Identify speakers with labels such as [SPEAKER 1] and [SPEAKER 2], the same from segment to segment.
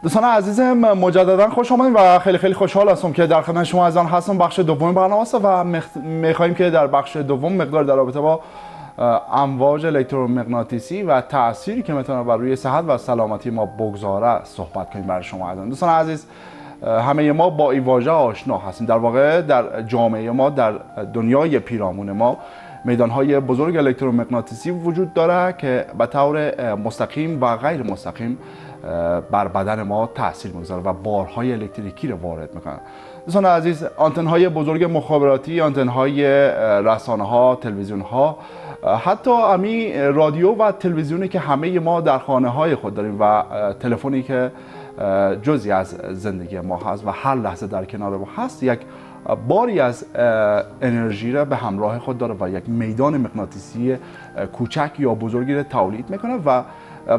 [SPEAKER 1] دوستان عزیزم مجددا خوش آمدید و خیلی خوشحال هستم که در خدمت شما عزیزان هستم. بخش دوم برنامه است و می‌خوایم که در بخش دوم مقدار در رابطه با امواج الکترومغناطیسی و تأثیری که میتونه بر روی صحت و سلامتی ما بگذاره صحبت کنیم برای شما عزیزان. دوستان عزیز، همه ما با این واژه آشنا هستیم. در واقع در جامعه ما، در دنیای پیرامون ما میدانهای بزرگ الکترومغناطیسی وجود داره که به طور مستقیم و غیر مستقیم بر بدن ما تاثیر میگذاره و بارهای الکتریکی رو وارد میکنه. دوستان عزیز، آنتن‌های بزرگ مخابراتی، آنتن‌های رسانه‌ها، تلویزیون‌ها، حتی امی رادیو و تلویزیونی که همه ما در خانه‌های خود داریم و تلفنی که جزئی از زندگی ما هست و هر لحظه در کنار ما هست، یک باری از انرژی را به همراه خود داره و یک میدان مغناطیسی کوچک یا بزرگی را تولید میکنه و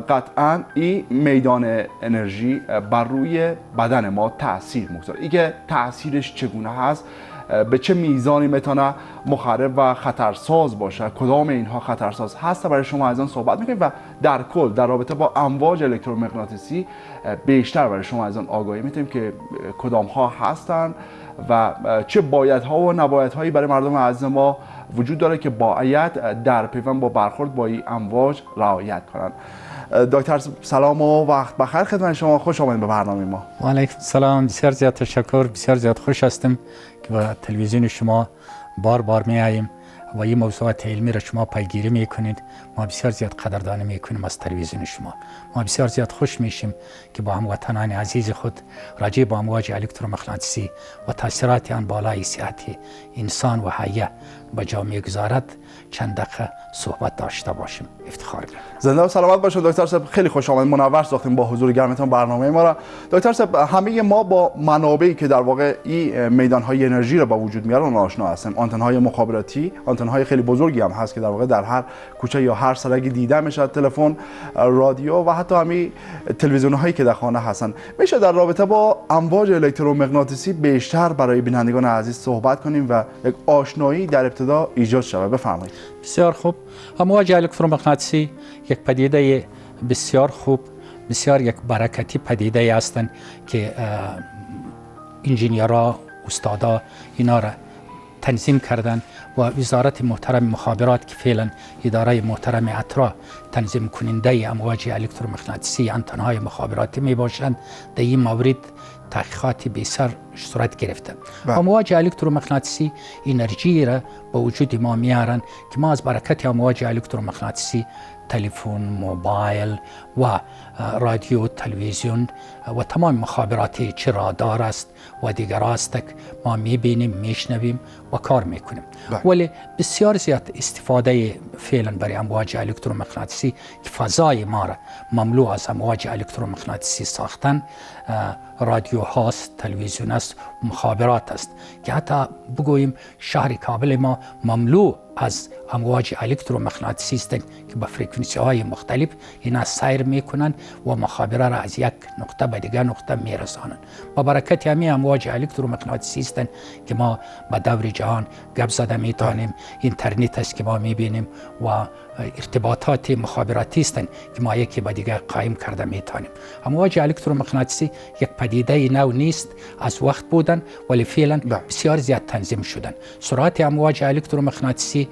[SPEAKER 1] قطعا این میدان انرژی بر روی بدن ما تاثیر میگذاره. این که تاثیرش چگونه هست، به چه میزانی میتونه مخرب و خطرساز باشه، کدام اینها خطرساز هست، برای شما از آن صحبت میکنیم و در کل در رابطه با امواج الکترومغناطیسی بیشتر برای شما از آن آگاهی میدیم که کدام ها هستند و چه بایدها و نبایدهایی برای مردم عزیز ما وجود داره که باید در پیوند با برخورد با این امواج رعایت کنند. دکتر سلام و وقت بخیر خدمت شما، خوش آمدید به برنامه ما.
[SPEAKER 2] و علیکم السلام، بسیار زیاد تشکر، بسیار زیاد خوش هستم که به تلویزیون شما بار می آییم و این موضوعات علمی را شما پیگیری میکنید. ما بسیار زیاد قدردانی میکنیم از تلویزیون شما. ما بسیار زیاد خوش میشیم که با هموطنان عزیز خود راجع به امواج الکترومغناطیسی و تاثیرات آن بالای صحت انسان و حیه به جامعه گذارد چند دقیقه صحبت داشته باشیم. افتخار می‌کنم.
[SPEAKER 1] زنده و سلامت باشید دکتر صاحب، خیلی خوش آمدید، منور ساختیم با حضور گرمتون برنامه ما را. دکتر صاحب، همه ما با منابعی که در واقع این میدان‌های انرژی را با وجود میارن آشنا هستیم. آنتن‌های مخابراتی، آنتن‌های خیلی بزرگی هم هست که در واقع در هر کوچه یا هر سرکی دیده میشه، تلفن، رادیو و حتی همین تلویزیون‌هایی که در خانه هستن. میشه در رابطه با امواج الکترومغناطیسی بیشتر برای بینندگان عزیز صحبت کنیم و یک آشنایی در ابتدا ایجاد شود؟ بفرمایید.
[SPEAKER 2] بسیار خوب. امواج الکترومغناطیسی یک پدیده بسیار خوب، بسیار یک برکتی پدیده هستند که انجینیرها، استادا اینا را تنظیم کردن و وزارت محترم مخابرات که فعلا اداره محترم اترا تنظیم کننده امواج الکترومغناطیسی آنتن‌های مخابراتی می باشند، در این مورد تحقیقات بسیار صورت گرفته. امواج الکترومغناطیسی انرژی را به وجود ما میارن که ما از برکت امواج الکترومغناطیسی تلفن، موبایل و رادیو، تلویزیون و تمام مخابراتی چه رادار است و دیگر است ما میبینیم، میشنویم و کار میکنیم. ولی بسیار زیاد استفاده فعلا برای امواج الکترومغناطیسی که فضای ما را مملو از امواج الکترومغناطیسی ساختن، رادیو هاست، تلویزیون است، مخابرات است که حتی بگوییم شهر کابل ما مملو از امواج الکترومغناطیسی است که با فرکانسی های مختلف اینا سیر میکنن و مخابره را از یک نقطه به دیگر نقطه میرسانند. با برکت همین امواج الکترومغناطیسی است که ما به دور جهان گپ زده میتونیم. اینترنت است که ما میبینیم و ارتباطات مخابراتی است که ما یکی به دیگر قایم کرده میتونیم. امواج الکترومغناطیسی یک پدیده نو نیست، از وقت بودن ولی فعلا بسیار زیاد تنظیم شدن. سرعت امواج الکترومغناطیسی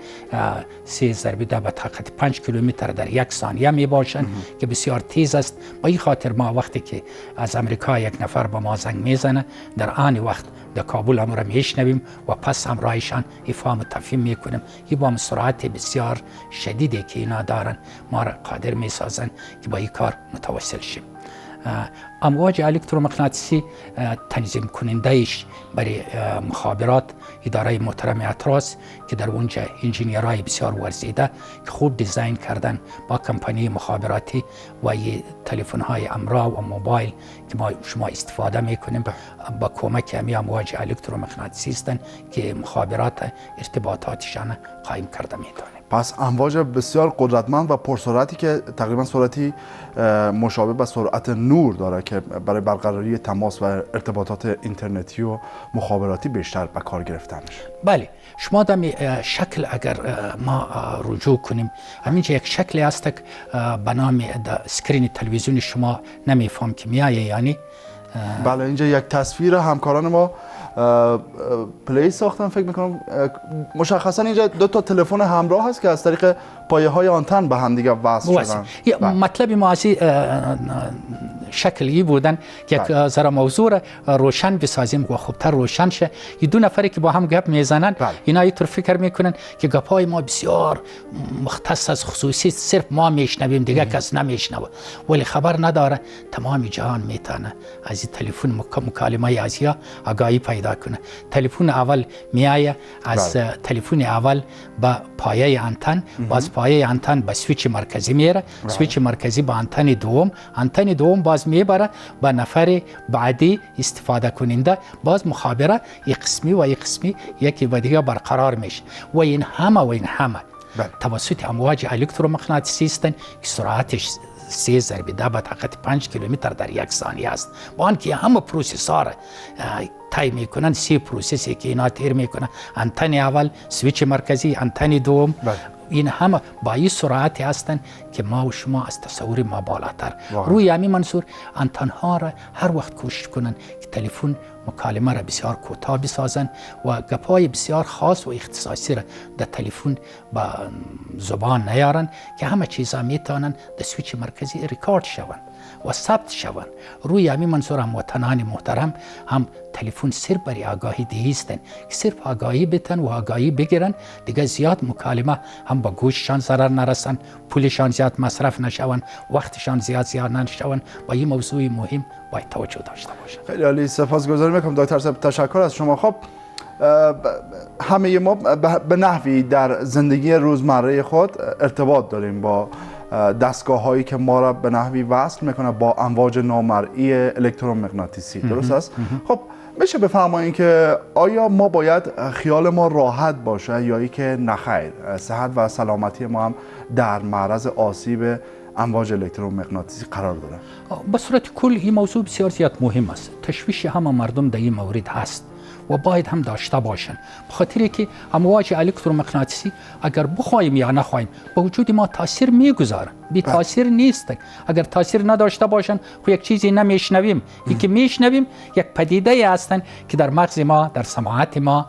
[SPEAKER 2] 3 ضرب 10 به طاقت 5 کیلومتر در یک ثانیه می باشند که بسیار تیز است. با این خاطر ما وقتی که از امریکا یک نفر با ما زنگ میزنه، در آن وقت در کابل هم را میشنویم و پس همراهشان افهام و تفهیم میکنیم. این با سرعت بسیار شدیدی که اینا دارن ما را قادر میسازن که با این کار متوسل شیم. امواج الکترومغناطیسی تنظیم کنندهش برای مخابرات اداره محترم اتراست که در اونجا انجینیرهای بسیار ورزیده که خوب دیزاین کردن با کمپانی مخابراتی و تلفن‌های امرا و موبایل که ما شما استفاده میکنیم با کمک همین امواج الکترومغناطیسی هستند که مخابرات ارتباطاتشان قایم کرده میتونیم.
[SPEAKER 1] پس امواج بسیار قدرتمند و پرسرعتی که تقریبا سرعتی مشابه با سرعت نور داره که برای برقراری تماس و ارتباطات اینترنتی و مخابراتی بیشتر به کار گرفته میشه.
[SPEAKER 2] بله، شما دم شکل اگر ما رجوع کنیم، همینجا یک شکلی هست که به نام اسکرین تلویزیون شما نمیفهم که میایه، یعنی
[SPEAKER 1] بله اینجا یک تصویر همکاران ما پلی ساختن، فکر میکنم مشخصا اینجا دو تا تلفن همراه هست که از طریق پایه های آنتن به هم دیگه وصل شدن.
[SPEAKER 2] مطلب ما از شکلی بودن که یک ذره موضوع را روشن بسازیم و خوبتر روشن شه. یه دو نفری که با هم گپ میزنن اینا اینطور فکر میکنن که گپای ما بسیار مختص از خصوصی، صرف ما میشنویم دیگه کس نمیشنوه، ولی خبر نداره تمام جهان میتونه از این تلفن مکالمه ازیا آگاهی پیدا کنه. تلفن اول میایه از تلفن اول به پایه آنتن، باز پایه آنتن به سویچ مرکزی میره، سویچ مرکزی به آنتن دوم، آنتن دوم باز میبره به نفر بعدی استفاده کننده، باز مخابره یک قسمی و یک قسمی یکی به دیگه برقرار میشه و این همه توسط امواج الکترومغناطیسی هستند که سرعتش 3 ضرب 10 به طاقت 5 کیلومتر در یک ثانیه است. با آنکه همه پروسسور طی میکنن، 3 پروسسی که اینا تیر میکنن، آنتن اول، سویچ مرکزی، آنتن دوم، این همه با این سرعتی هستند که ما و شما از تصور ما بالاتر. روی همین منظور آنتن ها را هر وقت کوشش کنن که تلفن مکالمه را بسیار کوتاه بسازن و گپای بسیار خاص و اختصاصی را در تلفن با زبان نیارن که همه چیزا میتونن در سویچ مرکزی ریکارد شون و ثبت شون. روی همین منظور هم وطنان محترم هم تلفن صرف برای آگاهی دهی هستند که صرف آگاهی بتن و آگاهی بگیرن، دیگه زیاد مکالمه هم با گوششان ضرر نرسن، پولشان زیاد مصرف نشون، وقتشان زیاد نشون. با این موضوع مهم باید توجه داشته باشن.
[SPEAKER 1] خیلی عالی، سپاسگزاری میکنم دکتر صاحب، تشکر از شما. خب همه ما به نحوی در زندگی روزمره خود ارتباط داریم با دستگاه هایی که ما را به نحوی وصل میکنه با امواج نامرئی الکترومغناطیسی، درست است؟ خب میشه بفرمایید که آیا ما باید خیال ما راحت باشه یا ای که نخیر، صحت و سلامتی ما هم در معرض آسیب امواج الکترومغناطیسی قرار داره؟
[SPEAKER 2] به صورت کل این موضوع بسیار زیاد مهم است. تشویش همه مردم در این مورد هست و باید هم داشته باشن، بخاطر که امواج الکترومغناطیسی اگر بخوایم یا نخوایم به وجود ما تاثیر میگذارن، بی تاثیر نیستن. اگر تاثیر نداشته باشن خو یک چیزی نمیشنویم. این که میشنویم یک پدیده هستن که در مغز ما، در سماعت ما،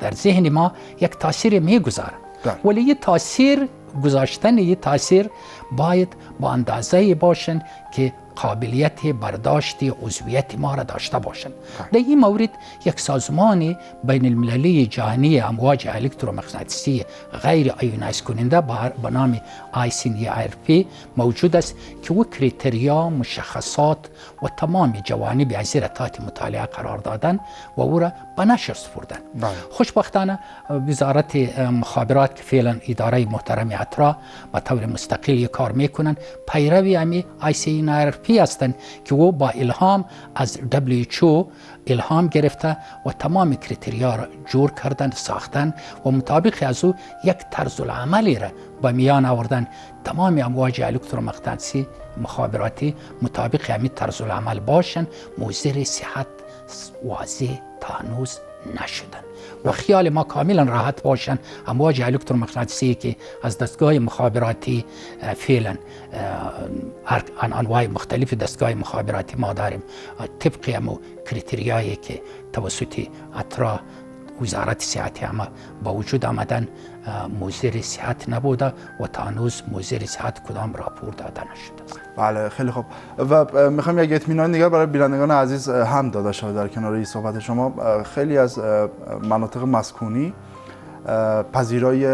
[SPEAKER 2] در ذهن ما یک تاثیر میگذارن. ولی یه تاثیر گذاشتن، یه تاثیر باید با اندازه باشن که قابلیت برداشت عضویت ما را داشته باشند. در این مورد یک سازمان بین المللی جهانی امواج الکترومغناطیسی غیر آیونایز کننده به نام ICNIRP موجود است که او کریتریا، مشخصات و تمام جوانب از زیر تحت مطالعه قرار دادن و او را به نشر سپردن. خوشبختانه وزارت مخابرات که فعلا اداره محترم اترا به طور مستقل کار میکنن، پیروی همی ICNIRP هستند که او با الهام از WHO الهام گرفته و تمام کریتریا را جور کردن، ساختن و مطابق از او یک طرز العملی را به میان آوردن. تمام امواج الکترومغناطیسی مخابراتی مطابق همین طرز العمل باشن، مضر صحت واضح تا هنوز نشدن و خیال ما کاملا راحت باشن. امواج الکترومغناطیسی که از دستگاه مخابراتی فعلا انواع مختلف دستگاه مخابراتی ما داریم طبق همو کریتریایی که توسط اترا وزارت صحت همه با وجود آمدن مضر صحت نبوده و تا هنوز مضر صحت کدام راپور داده نشده است.
[SPEAKER 1] بله خیلی خوب و میخوام یک اطمینان دیگر برای بینندگان عزیز هم داده شود در کنار این صحبت شما. خیلی از مناطق مسکونی پذیرای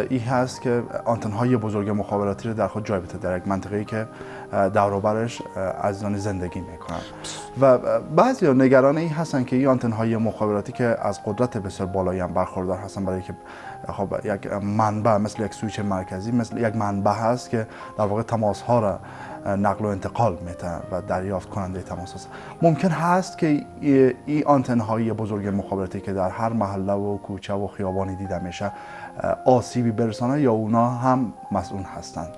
[SPEAKER 1] این هست که آنتن‌های بزرگ مخابراتی رو در خود جای بده در یک منطقه‌ای که دور و برش عزیزان زندگی میکنن و بعضی نگران این هستن که این آنتن‌های مخابراتی که از قدرت بسیار بالایی هم برخوردار هستن برای که خب یک منبع مثل یک سویچ مرکزی مثل یک منبع هست که در واقع تماس ها را نقل و انتقال میتونه و دریافت کننده تماس هست. ممکن هست که این آنتن های بزرگ مخابراتی که در هر محله و کوچه و خیابانی دیده میشه آسیبی برسانه یا اونا هم مسئول هستند؟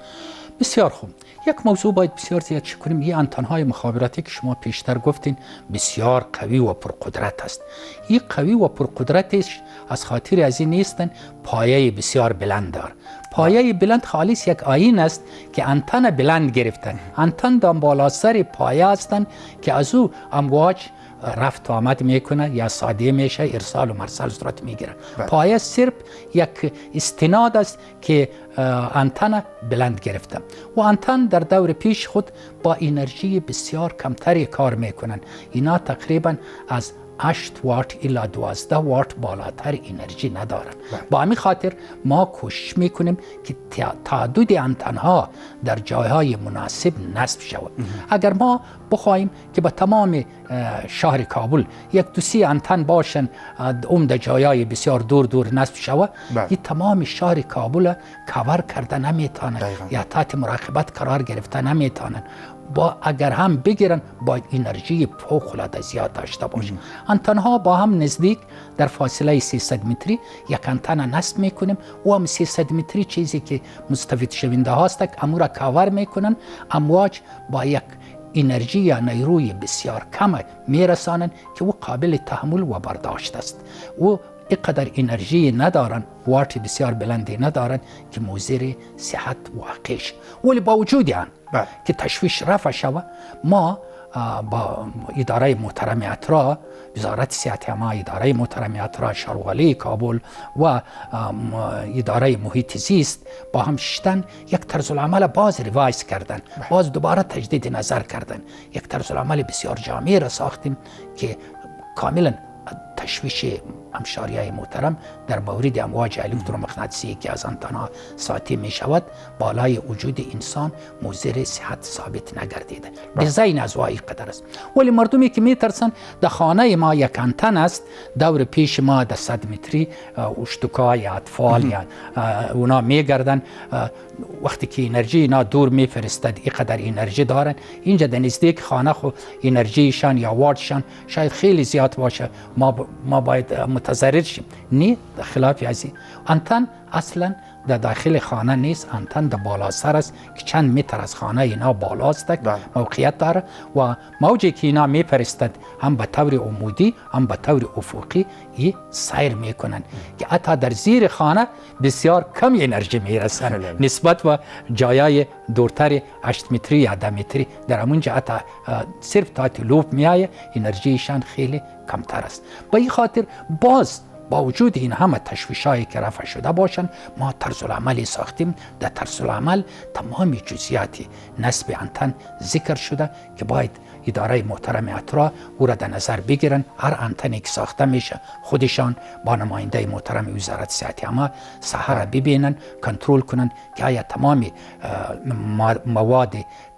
[SPEAKER 2] بسیار خوب. یک موضوع باید بسیار زیاد چک کنیم. این آنتن‌های مخابراتی که شما پیشتر گفتین بسیار قوی و پرقدرت است. این قوی و پرقدرتش از خاطر از این نیستن پایه بسیار بلند دار. پایه بلند خالص یک آیین است که آنتن بلند گرفتن. آنتن دام بالا سر پایه هستند که از او امواج رفت و آمد میکنه یا ساده میشه، ارسال و مرسال صورت میگیره. پایه صرف یک استناد است که آنتن بلند گرفته و آنتن در دور پیش خود با انرژی بسیار کمتری کار میکنن. اینا تقریبا از 8 وات الی 12 وات بالاتر انرژی ندارن. با همین خاطر ما کوشش میکنیم که تعدد آنتن‌ها در جایهای مناسب نصب شود. اگر ما بخوایم که به تمام شهر کابل یک دو سی آنتن باشن در جایهای بسیار دور دور نصب شود، این تمام شهر کابل کاور کرده نمیتونن یا تحت مراقبت قرار گرفته نمیتونن. اگر هم بگیرن باید انرژی فوق‌العاده زیاد داشته باشن. آنتن‌ها با هم نزدیک در فاصله 300 متری یک آنتن نصب میکنیم و هم 300 متری چیزی که مستفید شونده هاست امو را کاور میکنن. امواج با یک انرژی یا نیروی بسیار کم میرسانن که او قابل تحمل و برداشت است. و اینقدر انرژی ندارن، وات بسیار بلندی ندارن که مضر صحت واقعش. ولی با وجود آن که تشویش رفع شود، ما با اداره محترم اترا، وزارت صحت عامه، اداره محترم اترا، شهروالی کابل و اداره محیط زیست با هم شدن یک طرز العمل باز ریوایز کردن، باز دوباره تجدید نظر کردن. یک طرز العمل بسیار جامع را ساختیم که کاملا تشویش همشاریای محترم در مورد امواج الکترومغناطیسی که از آنتن‌ها ساطع می شود بالای وجود انسان مضر صحت ثابت نگردیده. دیزاین از وای قدر است. ولی مردمی که می ترسن در خانه ما یک آنتن است، دور پیش ما در 100 متری اشتکا یا اطفال یا اونا می گردن، وقتی که انرژی اینا دور می فرستد اینقدر انرژی دارن، اینجا در نزدیک خانه خو انرژیشان یا واتشان شاید خیلی زیاد باشه، ما باید متضرر شیم. نه، در خلاف ازی آنتن اصلا در داخل خانه نیست. آنتن در بالا سر است که چند متر از خانه اینا بالاست، موقعیت داره و موجی که اینا میفرستد هم به طور عمودی هم به طور افقی ای سیر میکنن که حتی در زیر خانه بسیار کم انرژی میرسن نسبت و جایای دورتر 8 متری یا 10 متری. در همون جهت صرف تا لوب میایه انرژیشان خیلی کمتر است. به این خاطر باز با وجود این همه تشویشایی که رفع شده باشند، ما طرز العملی ساختیم. در طرز العمل تمام جزئیات نصب آنتن ذکر شده که باید اداره محترم اترا او را در نظر بگیرن. هر آنتنی که ساخته میشه خودشان با نماینده محترم وزارت صحت عامه سحر ببینن، کنترل کنن که آیا تمام مواد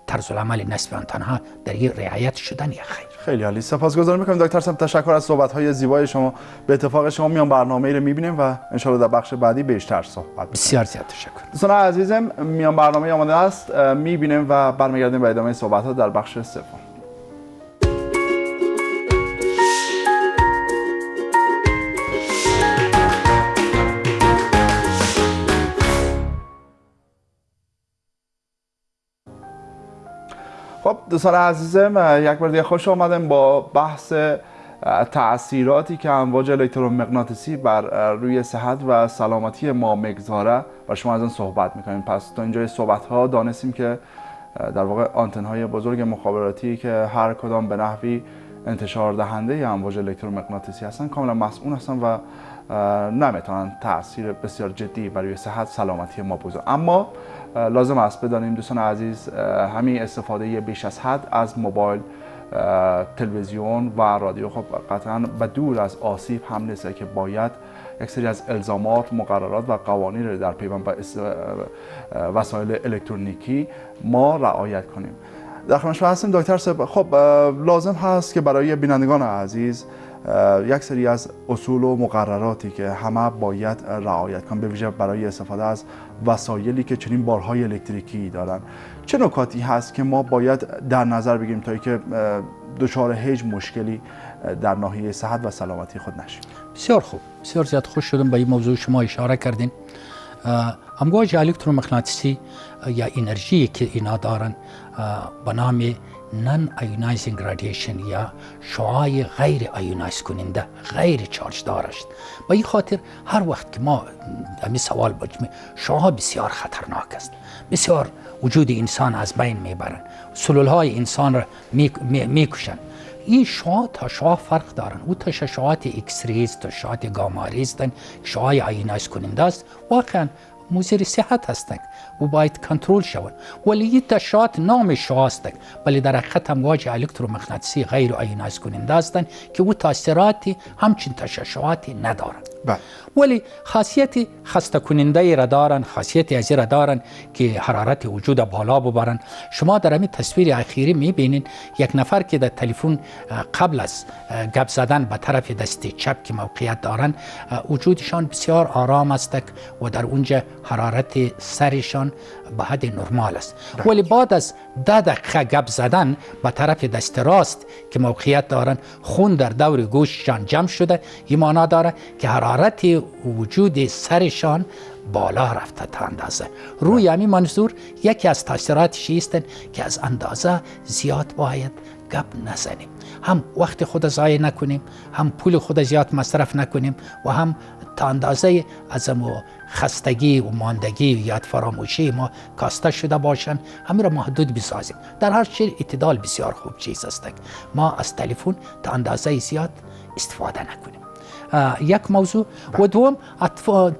[SPEAKER 2] طرز العمل نصب آنتن‌ها در این رعایت شدن یا خیر.
[SPEAKER 1] خیلی عالی، سپاسگزار می‌کنیم دکتر صاحب. تشکر از صحبت‌های زیبای شما. به اتفاق شما میان برنامه‌ای رو می‌بینیم و ان شاءالله در بخش بعدی بیشتر صحبت.
[SPEAKER 2] بسیار زیاد تشکر.
[SPEAKER 1] دوستان عزیزم، میان برنامه آماده است، می‌بینیم و برمیگردیم به ادامه صحبت‌ها در بخش سوم. خب دوستان عزیزم، یک بار دیگه خوش آمدیم با بحث تأثیراتی که امواج الکترومغناطیسی بر روی صحت و سلامتی ما میگذاره و شما از آن صحبت میکنیم. پس تا اینجای صحبت ها دانستیم که در واقع آنتن های بزرگ مخابراتی که هر کدام به نحوی انتشار دهنده امواج الکترومغناطیسی هستن کاملا مسئول هستن و نمیتونن تأثیر بسیار جدی بر روی صحت سلامتی ما بگذارن. اما لازم است بدانیم دوستان عزیز، همین استفاده بیش از حد از موبایل تلویزیون و رادیو خب قطعا به دور از آسیب هم نیست که باید یک سری از الزامات، مقررات و قوانین رو در پیوند با وسایل الکترونیکی ما رعایت کنیم. در خدمت شما هستیم دکتر صاحب. خب لازم هست که برای بینندگان عزیز یک سری از اصول و مقرراتی که همه باید رعایت کنند، به ویژه برای استفاده از وسایلی که چنین بارهای الکتریکی دارن. چه نکاتی هست که ما باید در نظر بگیریم تا اینکه دچار هیچ مشکلی در ناحیه صحت و سلامتی خود نشیم؟
[SPEAKER 2] بسیار خوب، بسیار زیاد خوش شدم به این موضوع شما اشاره کردین. امواج الکترومغناطیسی یا انرژی که اینا دارن به نام نان ایونایزینگ رادییشن یا شعاع غیر ایونایز کننده، غیر چارج دار است. به این خاطر هر وقت که ما همین سوال بکنیم، شعاع بسیار خطرناک است، بسیار وجود انسان از بین میبرن، سلولهای انسان را میکشن. این شعاع تا شعاع فرق دارن. او تشعشعات ایکس ریز، تشعشعات گاما ریز دن، شعاع ایونایز کننده است، واقعا مضر صحت هستند و باید کنترل شوند. ولی این تشعشعات نام شعاع هستند، ولی در حقیقت امواج الکترومغناطیسی غیر ایونایز کننده هستند که او تاثیراتی همچین تشعشعاتی ندارند. ولی خاصیت خسته کننده را دارن، خاصیت از را دارن که حرارت وجود بالا ببرن. شما در همین تصویر اخیری میبینین یک نفر که در تلفن قبل از گپ زدن به طرف دست چپ که موقعیت دارن، وجودشان بسیار آرام است و در اونجا حرارت سرشان به حد نرمال است. ولی بعد از 10 دقیقه گپ زدن به طرف دست راست که موقعیت دارن، خون در دور گوششان جمع شده. این معنا داره که حرارت وجود سرشان بالا رفته تا اندازه. روی همین منظور یکی از تاثیراتش است که از اندازه زیاد باید گپ نزنیم، هم وقت خود ضایع نکنیم، هم پول خود زیاد مصرف نکنیم و هم تا اندازه از خستگی و ماندگی و یاد فراموشی ما کاسته شده باشن، همین را محدود بسازیم. در هر چیز اعتدال بسیار خوب چیز است. ما از تلفن تا اندازه زیاد استفاده نکنیم. یک موضوع. و دوم،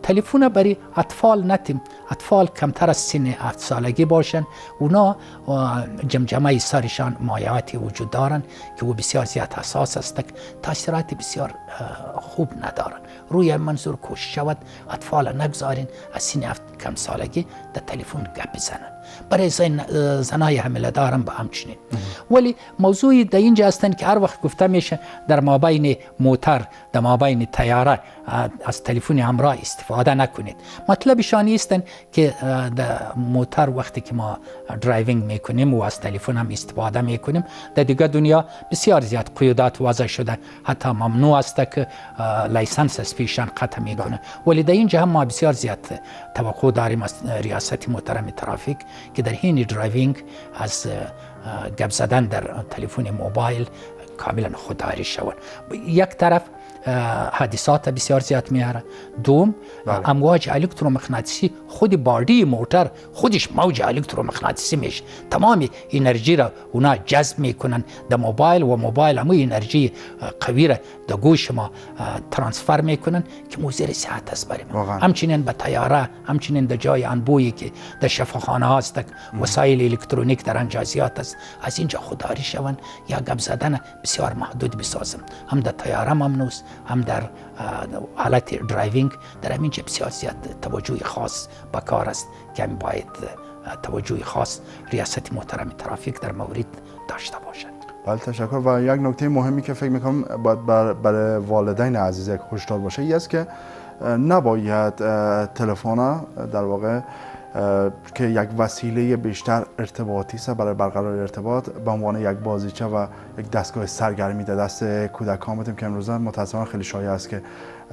[SPEAKER 2] تلفن برای اطفال نتیم. اطفال کمتر از سن 7 سالگی باشن، اونا جمجمه سرشان مایعاتی وجود دارن که او بسیار زیاد حساس است، تاثیرات بسیار خوب ندارن. روی منظور کوشش شود اطفال نگذارین از سن 7 کم سالگی در تلفن گپ بزنن. برای زنای حامله دارن به همچنین. ولی موضوعی در اینجا هستند که هر وقت گفته میشه در مابین موتر، در مابین تیاره از تلفن همراه استفاده نکنید. مطلبشان است که در موتر وقتی که ما درایوینگ میکنیم و از تلفن هم استفاده میکنیم، در دیگه دنیا بسیار زیاد قیودات وضع شده، حتی ممنوع است که لایسنس از پیشان قطع میکنه. ولی در اینجا هم ما بسیار زیاد توقع داریم از ریاست محترم ترافیک که در حین درایوینگ از گپ زدن در تلفن موبایل کاملا خودداری شوند. یک طرف حادثات بسیار زیاد میاره. دوم، امواج الکترومغناطیسی خود باردی موتور خودش موج الکترومغناطیسی میشه، تمام انرژی را اونا جذب میکنن در موبایل و موبایل همون انرژی قوی را در گوش ما ترانسفر میکنن که مضر صحت است برای ما. همچنین به طیاره، همچنین در جای انبویی که در شفاخانه هاست، وسایل الکترونیک در انجازیات است، از اینجا خودداری شوند یا گپ زدن بسیار محدود بسازن. هم در طیاره ممنوع، هم در حالت درایوینگ در همینجا بسیار زیاد توجه خاص به کار است که باید توجه خاص ریاست محترم ترافیک در مورد داشته باشد.
[SPEAKER 1] بله، تشکر. و یک نکته مهمی که فکر میکنم باید برای والدین عزیز یک هشدار باشه، این است که نباید تلفن در واقع که یک وسیله بیشتر ارتباطی است برای برقرار ارتباط به عنوان یک بازیچه و یک دستگاه سرگرمی در دست کودکان بدیم که امروزه متأسفانه خیلی شایع است که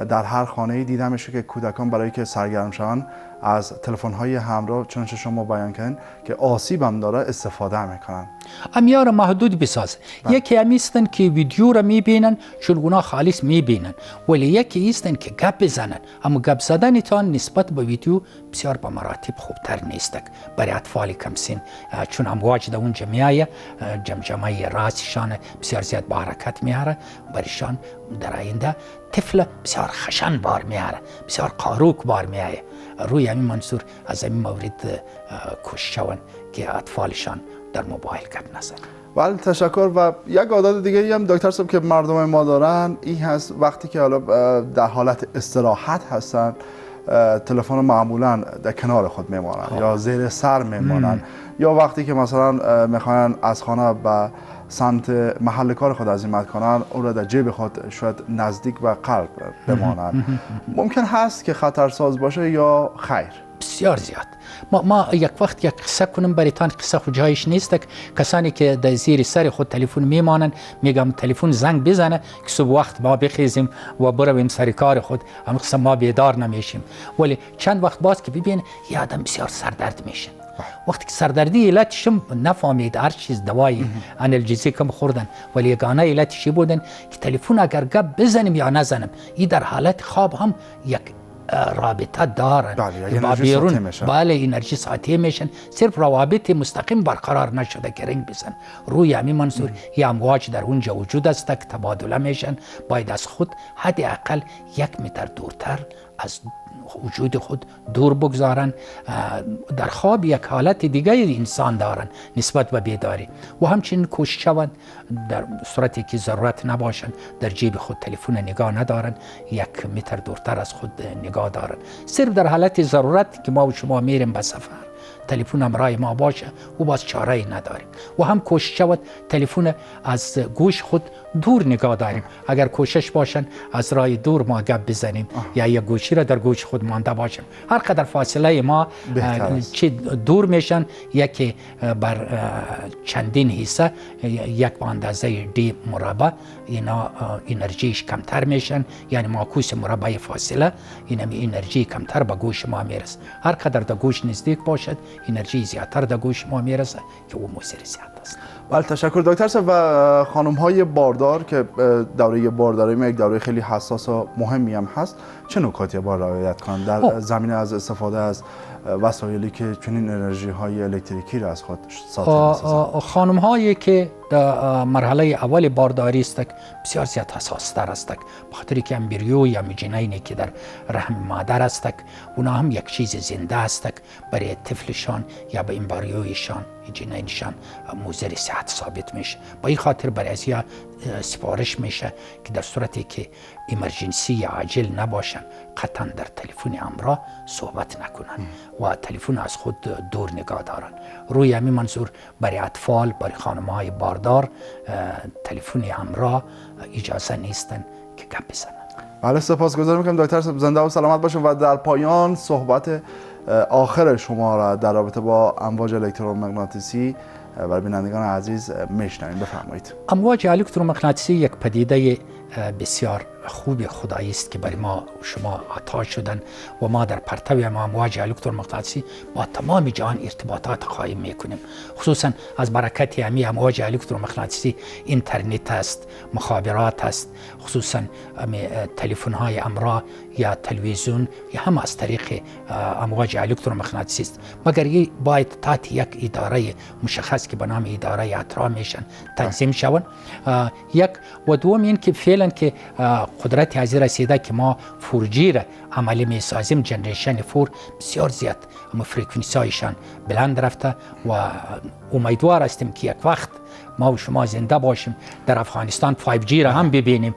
[SPEAKER 1] در هر خانه‌ای دیده میشه که کودکان برای که سرگرم شوند از تلفن‌های همراه، چنانچه شما بیان کردین که آسیب هم داره، استفاده میکنن.
[SPEAKER 2] امیار محدود بساز. یکی هستن که ویدیو را میبینن چون اونا خالص میبینن، ولی یکی هستن که گپ بزنن، اما گپ زدنتان نسبت به ویدیو بسیار به مراتب خوبتر نیست برای اطفال کم سن، چون امواج در اونجا میایه، جمجمه راسشان بسیار زیاد به حرکت میاره، برایشان در آینده طفل بسیار خشن بار میاره، بسیار قاروک بار میایه. روی همین منظور از همین مورد کوشش شوند که اطفالشان در موبایل گپ نزنیم.
[SPEAKER 1] بله تشکر. و یک عادت دیگه هم دکتر صاحب که مردم ما دارن این هست وقتی که حالا در حالت استراحت هستن تلفن معمولا در کنار خود میمانن یا زیر سر میمانن یا وقتی که مثلا میخواین از خانه به سمت محل کار خود عزیمت کنن اون را در جیب خود شاید نزدیک به قلب بمانن. ممکن هست که خطرساز باشه یا خیر؟
[SPEAKER 2] بسیار زیاد. ما یک وقت یک قصه کنم برایتان، قصه خود جایش نیست. کسانی که در زیر سر خود تلفن میمانند میگم تلفن زنگ بزنه که صبح وقت ما بخیزیم و برویم سر کار خود، اما قصه ما بیدار نمیشیم. ولی چند وقت باز که ببین یه آدم بسیار سردرد میشه. وقتی که سردردی علتش نفهمید، هر چیز دوای آنالژیک هم خوردن ولی یگانه علتش بودن که تلفن اگر گپ بزنیم یا نزنیم این در حالت خواب هم یک رابطه دارن.
[SPEAKER 1] با بیرون
[SPEAKER 2] بله انرژی ساطع میشن. صرف روابط مستقیم برقرار نشده که رنگ بزن. روی همین منظور یه امواج در اونجا وجود است که تبادله میشن. باید از خود حداقل 1 متر دورتر از وجود خود دور بگذارن. در خواب یک حالت دیگه انسان دارن نسبت به بیداری و همچنین کوشش شوند در صورتی که ضرورت نباشن در جیب خود تلفن نگاه ندارن، 1 متر دورتر از خود نگاه دارن. صرف در حالت ضرورت که ما و شما میریم به سفر تلفن همراه ما باشه و باز چاره نداریم. و هم کوشش شود تلفن از گوش خود دور نگاه داریم. اگر کوشش باشن از راه دور ما گپ بزنیم یا یک گوشی را در گوش خود مانده باشیم. هر قدر فاصله ما چه دور میشن یکی بر چندین حصه، یک به اندازه دی مربع اینا انرژیش کمتر میشن، یعنی معکوس مربع فاصله این انرژی کمتر به گوش ما میرسه. هر قدر در گوش نزدیک باشد انرژی زیادتر در گوش ما میرسه که او مضر زیاد است.
[SPEAKER 1] بله تشکر دکتر صاحب. و خانم های باردار که دوره بارداری یک دوره خیلی حساس و مهمی هم هست، چه نکاتی باید رعایت کنند در زمینه از استفاده از وسایلی که چنین انرژی های الکتریکی را از خود ساطع می‌سازند؟
[SPEAKER 2] خانم هایی که در مرحله اول بارداری است بسیار زیاد حساس تر است، بخاطر که امبریو یا میجنینی که در رحم مادر است اونا هم یک چیز زنده است برای طفلشان یا به امبریویشان جنینشان مضر صحت ثابت میشه. با این خاطر برای ازیا سفارش میشه که در صورتی که ایمرجنسی یا عاجل نباشن قطعا در تلفن همراه صحبت نکنن و تلفن از خود دور نگاه دارن. روی همین منظور برای اطفال، برای خانم‌های باردار تلفن همراه اجازه نیستن که گپ بزنن.
[SPEAKER 1] بله سپاسگزار میکنم دکتر صاحب، زنده و سلامت باشین. و در پایان صحبت آخر شما را در رابطه با امواج الکترومغناطیسی برای بینندگان عزیز میشنویم. بفرمایید.
[SPEAKER 2] امواج الکترومغناطیسی یک پدیده بسیار خوب خدایی است که برای ما و شما عطا شدن و ما در پرتو امواج الکترومغناطیسی با تمام جهان ارتباطات قائم میکنیم. خصوصا از برکت همین امواج الکترومغناطیسی اینترنت است، مخابرات است، خصوصا تلفن های همراه یا تلویزیون یا هم از طریق امواج الکترومغناطیسی است. مگر این باید تحت یک اداره مشخص که به نام اداره اطرا میشن تنظیم شون. یک و دوم این که فعلا که قدرت از رسیده که ما 4G را عملی می سازیم، جنریشن 4 بسیار زیاد اما فرکانسی هایشان بلند رفته و امیدوار هستیم که یک وقت ما و شما زنده باشیم در افغانستان 5G را هم ببینیم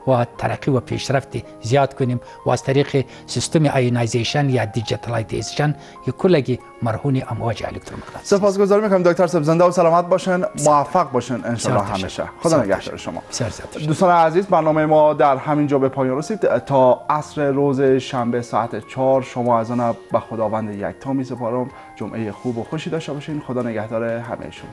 [SPEAKER 2] و ترقی و پیشرفت زیاد کنیم و از طریق سیستم آیونایزیشن یا دیجیتالایزیشن یک کلگی مرهون امواج الکترومغناطیسی.
[SPEAKER 1] سپاسگزاری میکنم دکتر صاحب، زنده و سلامت باشین، موفق باشین ان شاء الله همیشه. خدا نگهدار شما. دوستان عزیز، برنامه ما در همین جا به پایان رسید. تا عصر روز شنبه ساعت 4 شما از آن به خداوند یکتا می سپارم. جمعه خوب و خوشی داشته باشین. خدا نگهدار همه شما.